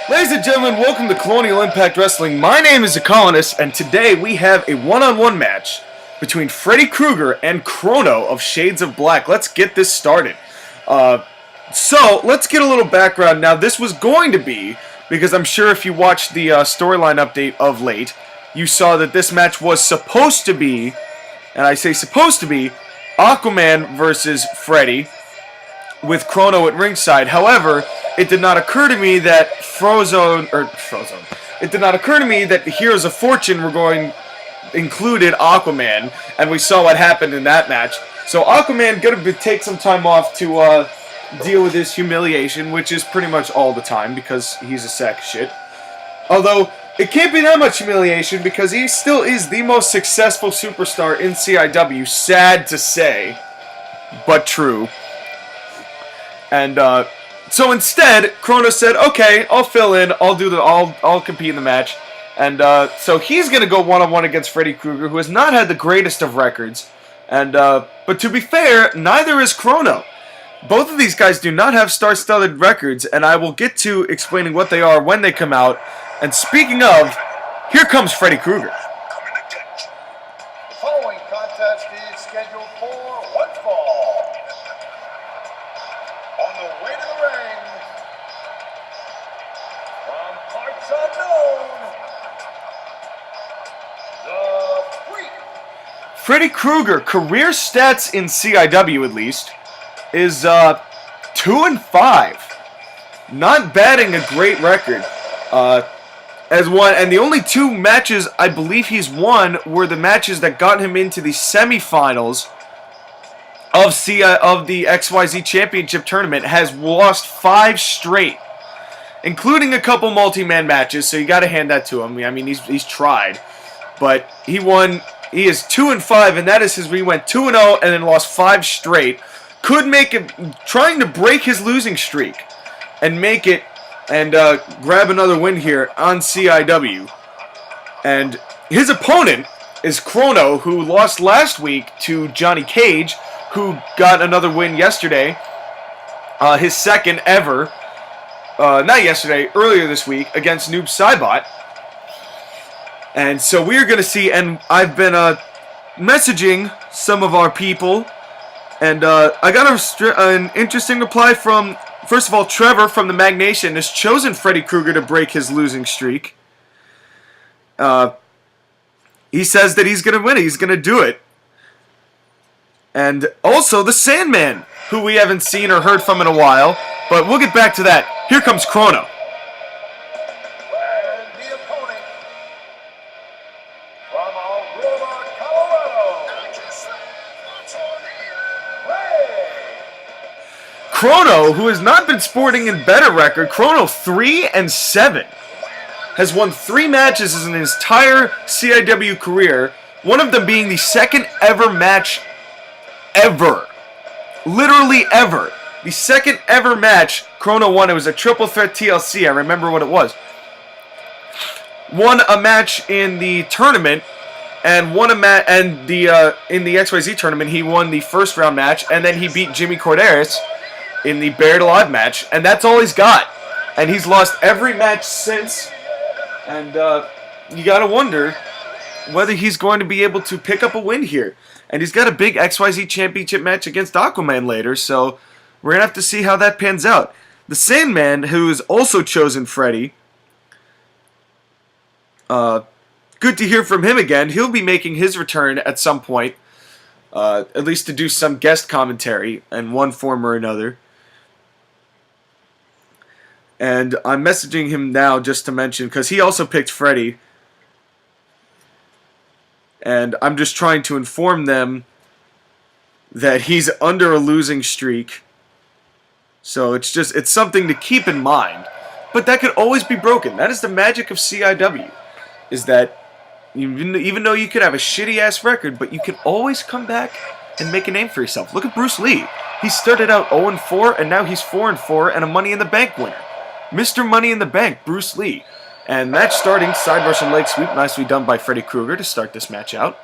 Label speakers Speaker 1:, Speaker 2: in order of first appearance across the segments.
Speaker 1: Ladies and gentlemen, welcome to Colonial Impact Wrestling. My name is the Colonist, and today we have a one-on-one match between Freddy Krueger and Crono of Shades of Black. Let's get this started. So, let's get a little background. Now, this was going to be, because I'm sure if you watched the storyline update of late, you saw that this match was supposed to be, and I say supposed to be, Aquaman versus Freddy, with Crono at ringside. However, it did not occur to me that It did not occur to me that the Heroes of Fortune included Aquaman, and we saw what happened in that match. So Aquaman gonna take some time off to deal with his humiliation, which is pretty much all the time because he's a sack of shit. Although it can't be that much humiliation because he still is the most successful superstar in CIW. Sad to say, but true. And so instead, Crono said, "Okay, I'll fill in. I'll compete in the match." And so he's gonna go one-on-one against Freddy Krueger, who has not had the greatest of records. And but to be fair, neither is Crono. Both of these guys do not have star-studded records, and I will get to explaining what they are when they come out. And speaking of, here comes Freddy Krueger.
Speaker 2: The following contest is scheduled for one fall. On the way to the ring, from parts unknown, the Freak.
Speaker 1: Freddy Krueger, career stats in CIW at least, is 2-5. Not batting a great record. And the only two matches I believe he's won were the matches that got him into the semifinals of the XYZ Championship Tournament. Has lost 5 straight, including a couple multi-man matches. So you got to hand that to him. I mean, he's tried, but he won. He is 2-5, and that is he went 2-0 and then lost 5 straight. Could make it, trying to break his losing streak and make it. And grab another win here on CIW. And his opponent is Crono, who lost last week to Johnny Cage, who got another win yesterday. His second ever. Not yesterday, earlier this week, against Noob Saibot. And so we're going to see, and I've been messaging some of our people, and I got an interesting reply from, first of all, Trevor from the Mag Nation has chosen Freddy Krueger to break his losing streak. He says that he's going to win it. He's going to do it. And also the Sandman, who we haven't seen or heard from in a while. But we'll get back to that. Here comes Crono.
Speaker 2: And the opponent, from Aurora, Colorado,
Speaker 1: Crono, who has not been sporting a better record, Crono 3-7, has won 3 matches in his entire CIW career, one of them being the second ever match ever. Literally ever. The second ever match Crono won. It was a triple threat TLC. I remember what it was. Won a match in the tournament, and won a match, and in the XYZ tournament he won the first round match, and then he beat Jimmy Corderas in the Buried Alive match, and that's all he's got. And he's lost every match since, and you gotta wonder whether he's going to be able to pick up a win here. And he's got a big XYZ Championship match against Aquaman later, so we're gonna have to see how that pans out. The Sandman, who has also chosen Freddy, good to hear from him again. He'll be making his return at some point, at least to do some guest commentary in one form or another. And I'm messaging him now just to mention, because he also picked Freddy. And I'm just trying to inform them that he's under a losing streak. So it's something to keep in mind. But that could always be broken. That is the magic of CIW. Is that even though you could have a shitty-ass record, but you can always come back and make a name for yourself. Look at Bruce Lee. He started out 0-4, and now he's 4-4 and a Money in the Bank winner. Mr. Money in the Bank, Bruce Lee. And match starting, side Russian leg sweep, nicely done by Freddy Krueger to start this match out.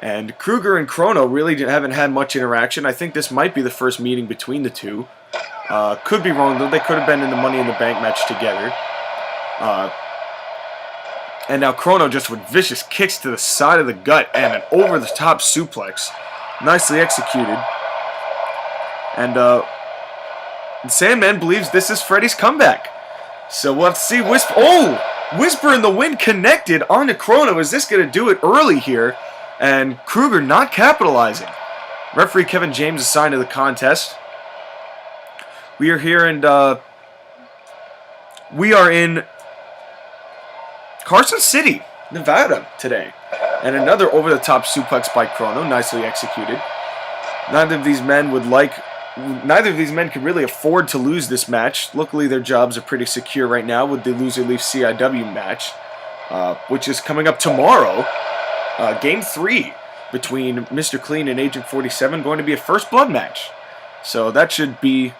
Speaker 1: And Krueger and Crono really haven't had much interaction. I think this might be the first meeting between the two. Could be wrong, though. They could have been in the Money in the Bank match together. And now Crono just with vicious kicks to the side of the gut and an over-the-top suplex. Nicely executed. And Sandman believes this is Freddy's comeback. So we'll have to see. Whisper in the Wind connected onto Crono. Is this going to do it early here? And Krueger not capitalizing. Referee Kevin James assigned to the contest. We are here and we are in Carson City, Nevada today. And another over-the-top suplex by Crono, nicely executed. Neither of these men could really afford to lose this match. Luckily, their jobs are pretty secure right now with the loser leaves CIW match, which is coming up tomorrow. Game 3 between Mr. Clean and Agent 47, going to be a first blood match. So that should be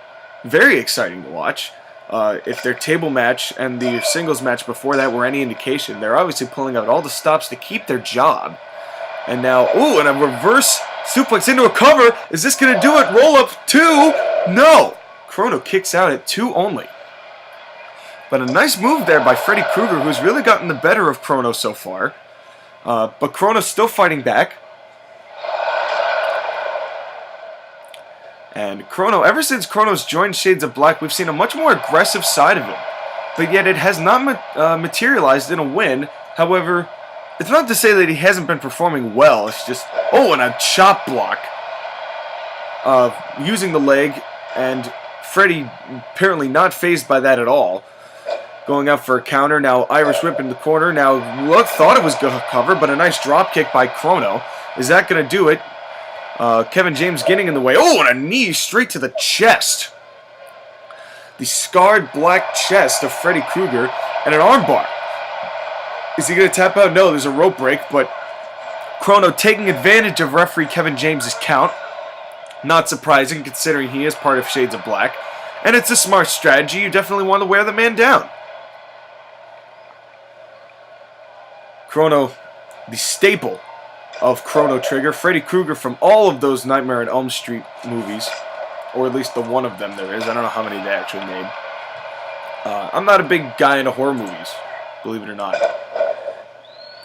Speaker 1: very exciting to watch. If their table match and the singles match before that were any indication, they're obviously pulling out all the stops to keep their job. And now, and a reverse suplex into a cover. Is this going to do it? Roll up 2? No! Crono kicks out at 2 only. But a nice move there by Freddy Krueger, who's really gotten the better of Crono so far. But Crono's still fighting back. And Crono, ever since Crono's joined Shades of Black, we've seen a much more aggressive side of him. But yet it has not materialized in a win. However, it's not to say that he hasn't been performing well. It's just, and a chop block. Using the leg, and Freddy apparently not fazed by that at all. Going up for a counter. Now Irish whip in the corner. Now thought it was going to cover, but a nice drop kick by Crono. Is that going to do it? Kevin James getting in the way. And a knee straight to the chest. The scarred black chest of Freddy Krueger. And an armbar. Is he going to tap out? No, there's a rope break. But Crono taking advantage of referee Kevin James' count. Not surprising considering he is part of Shades of Black. And it's a smart strategy. You definitely want to wear the man down. Crono, the staple of Chrono Trigger. Freddy Krueger from all of those Nightmare on Elm Street movies. Or at least the one of them there is. I don't know how many they actually made. I'm not a big guy into horror movies, believe it or not.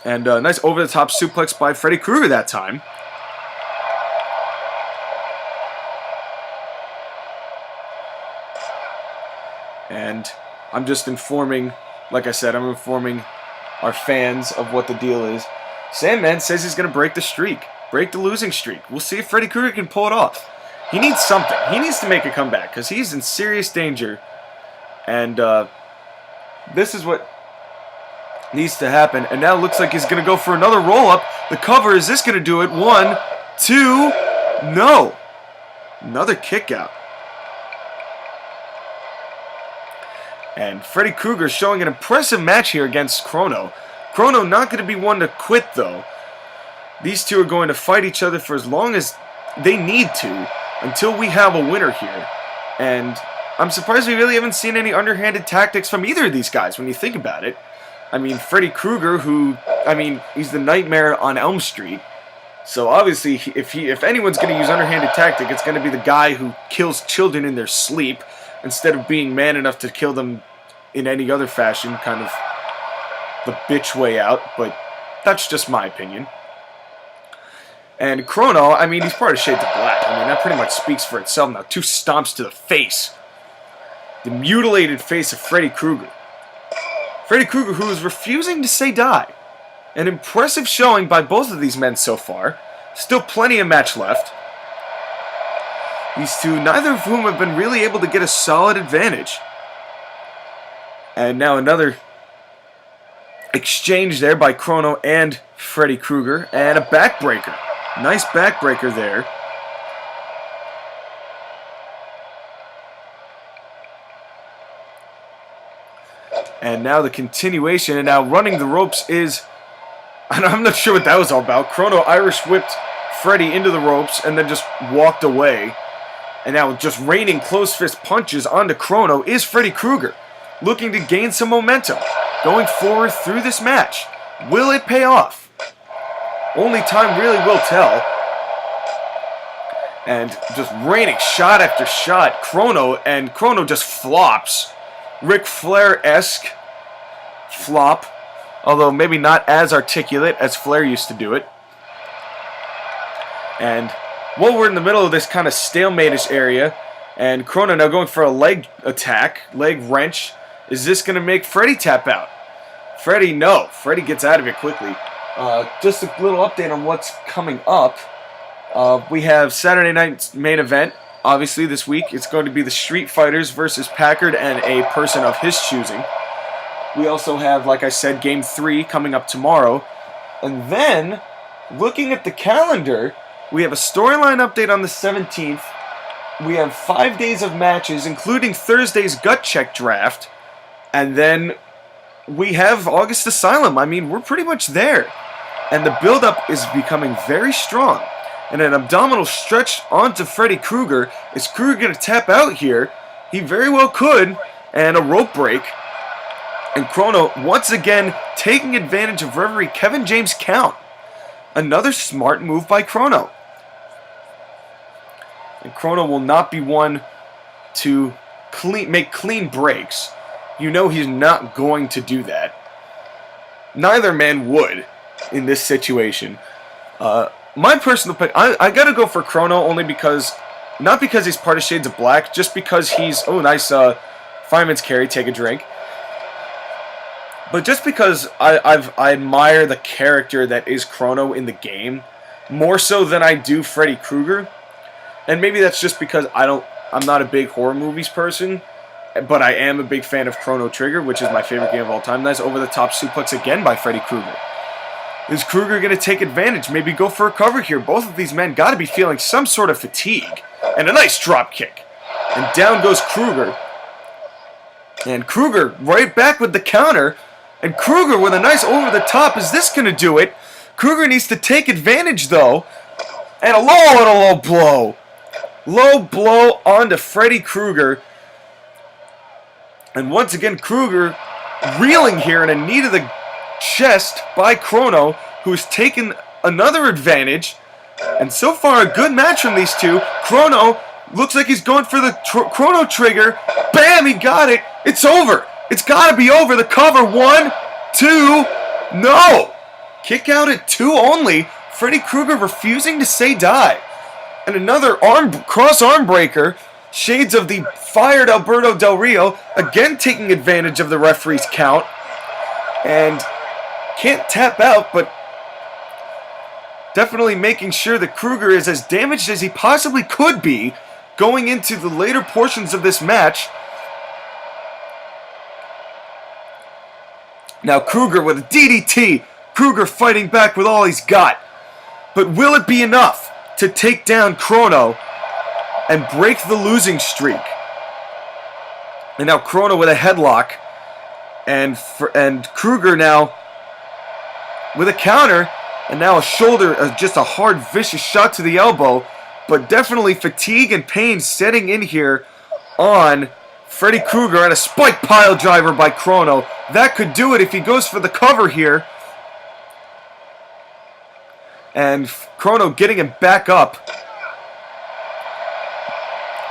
Speaker 1: And a nice over-the-top suplex by Freddy Krueger that time. And I'm just informing, like I said, I'm informing our fans of what the deal is. Sandman says he's going to break the streak. Break the losing streak. We'll see if Freddy Krueger can pull it off. He needs something. He needs to make a comeback because he's in serious danger. And this is what needs to happen. And now it looks like he's going to go for another roll-up. The cover, is this going to do it? 1, 2, no. Another kick out. And Freddy Krueger showing an impressive match here against Crono. Crono not going to be one to quit, though. These two are going to fight each other for as long as they need to until we have a winner here. And I'm surprised we really haven't seen any underhanded tactics from either of these guys when you think about it. I mean, Freddy Krueger, he's the Nightmare on Elm Street. So obviously, if anyone's going to use underhanded tactic, it's going to be the guy who kills children in their sleep instead of being man enough to kill them in any other fashion, kind of the bitch way out, but that's just my opinion. And Crono, he's part of Shades of Black. That pretty much speaks for itself now. 2 stomps to the face. The mutilated face of Freddy Krueger. Freddy Krueger, who is refusing to say die. An impressive showing by both of these men so far. Still plenty of match left. These two, neither of whom have been really able to get a solid advantage. And now another exchange there by Crono and Freddy Krueger. And a backbreaker. Nice backbreaker there. And now the continuation. And now running the ropes is... I'm not sure what that was all about. Crono Irish whipped Freddy into the ropes and then just walked away. And now just raining close fist punches onto Crono is Freddy Krueger. Looking to gain some momentum. Going forward through this match. Will it pay off? Only time really will tell. And just raining shot after shot. Crono, and Crono just flops. Ric Flair-esque flop. Although maybe not as articulate as Flair used to do it. And while we're in the middle of this kind of stalemate-ish area, and Crono now going for a leg attack, leg wrench. Is this going to make Freddy tap out? Freddy, no. Freddy gets out of it quickly. Just a little update on what's coming up. We have Saturday night's main event. Obviously, this week, it's going to be the Street Fighters versus Packard and a person of his choosing. We also have, like I said, Game 3 coming up tomorrow. And then, looking at the calendar, we have a storyline update on the 17th. We have 5 days of matches, including Thursday's Gut Check draft. And then we have August Asylum. I mean, we're pretty much there. And the build-up is becoming very strong. And an abdominal stretch onto Freddy Krueger. Is Krueger going to tap out here? He very well could. And a rope break. And Crono once again taking advantage of referee Kevin James' count. Another smart move by Crono. And Crono will not be one to make clean breaks. You know he's not going to do that. Neither man would in this situation. My personal pick, I gotta go for Crono only because, not because he's part of Shades of Black, just because he's, oh nice fireman's carry, take a drink. But just because I admire the character that is Crono in the game, more so than I do Freddy Krueger. And maybe that's just because I'm not a big horror movies person, but I am a big fan of Chrono Trigger, which is my favorite game of all time. Nice over-the-top suplex again by Freddy Krueger. Is Krueger going to take advantage? Maybe go for a cover here. Both of these men got to be feeling some sort of fatigue. And a nice drop kick. And down goes Krueger. And Krueger right back with the counter. And Krueger with a nice over-the-top. Is this going to do it? Krueger needs to take advantage, though. And a low blow. Low blow onto Freddy Krueger. And once again, Krueger reeling here in a knee to the chest by Crono, who's taken another advantage. And so far, a good match from these two. Crono looks like he's going for the Chrono Trigger. Bam, he got it. It's over. It's got to be over. The cover. 1, 2, no. Kick out at 2 only. Freddy Krueger refusing to say die. And another cross arm breaker. Shades of the fired Alberto Del Rio. Again taking advantage of the referee's count. And can't tap out, but definitely making sure that Krueger is as damaged as he possibly could be going into the later portions of this match. Now Krueger with a DDT. Krueger fighting back with all he's got. But will it be enough to take down Crono and break the losing streak? And now Crono with a headlock. And Krueger now with a counter. And now a shoulder, just a hard, vicious shot to the elbow. But definitely fatigue and pain setting in here on Freddy Krueger. And a spike pile driver by Crono. That could do it if he goes for the cover here. And Crono getting him back up.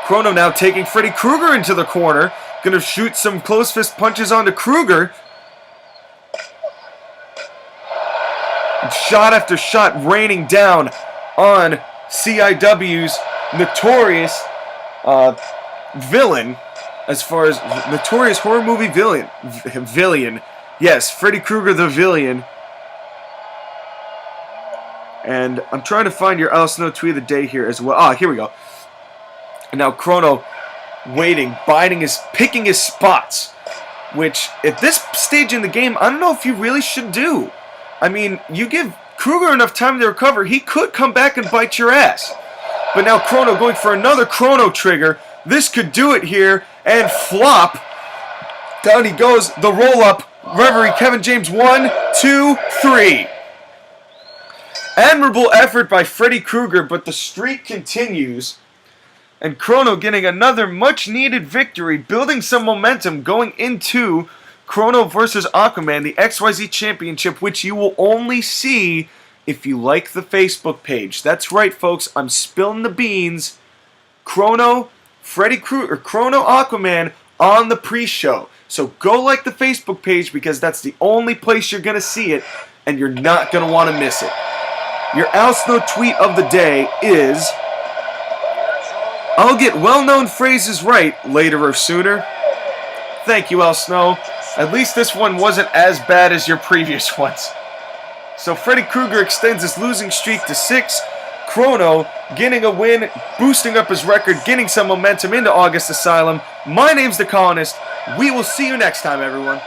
Speaker 1: Crono now taking Freddy Krueger into the corner. Gonna shoot some close fist punches onto Krueger. And shot after shot raining down on CIW's notorious villain. As far as notorious horror movie villain. Yes, Freddy Krueger the villain. And I'm trying to find your Al Snow tweet of the day here as well. Ah, here we go. And now Crono waiting, picking his spots. Which, at this stage in the game, I don't know if you really should do. I mean, you give Krueger enough time to recover, he could come back and bite your ass. But now Crono going for another Chrono Trigger. This could do it here. And flop. Down he goes. The roll-up. Referee Kevin James. 1, 2, 3. Admirable effort by Freddy Krueger, but the streak continues. And Crono getting another much-needed victory, building some momentum going into Crono versus Aquaman, the XYZ Championship, which you will only see if you like the Facebook page. That's right, folks. I'm spilling the beans. Crono, Freddy Krueger, Crono Aquaman on the pre-show. So go like the Facebook page because that's the only place you're going to see it, and you're not going to want to miss it. Your Al Snow tweet of the day is, "I'll get well-known phrases right later or sooner." Thank you, Al Snow. At least this one wasn't as bad as your previous ones. So Freddy Krueger extends his losing streak to 6. Crono getting a win, boosting up his record, getting some momentum into August Asylum. My name's The Colonist. We will see you next time, everyone.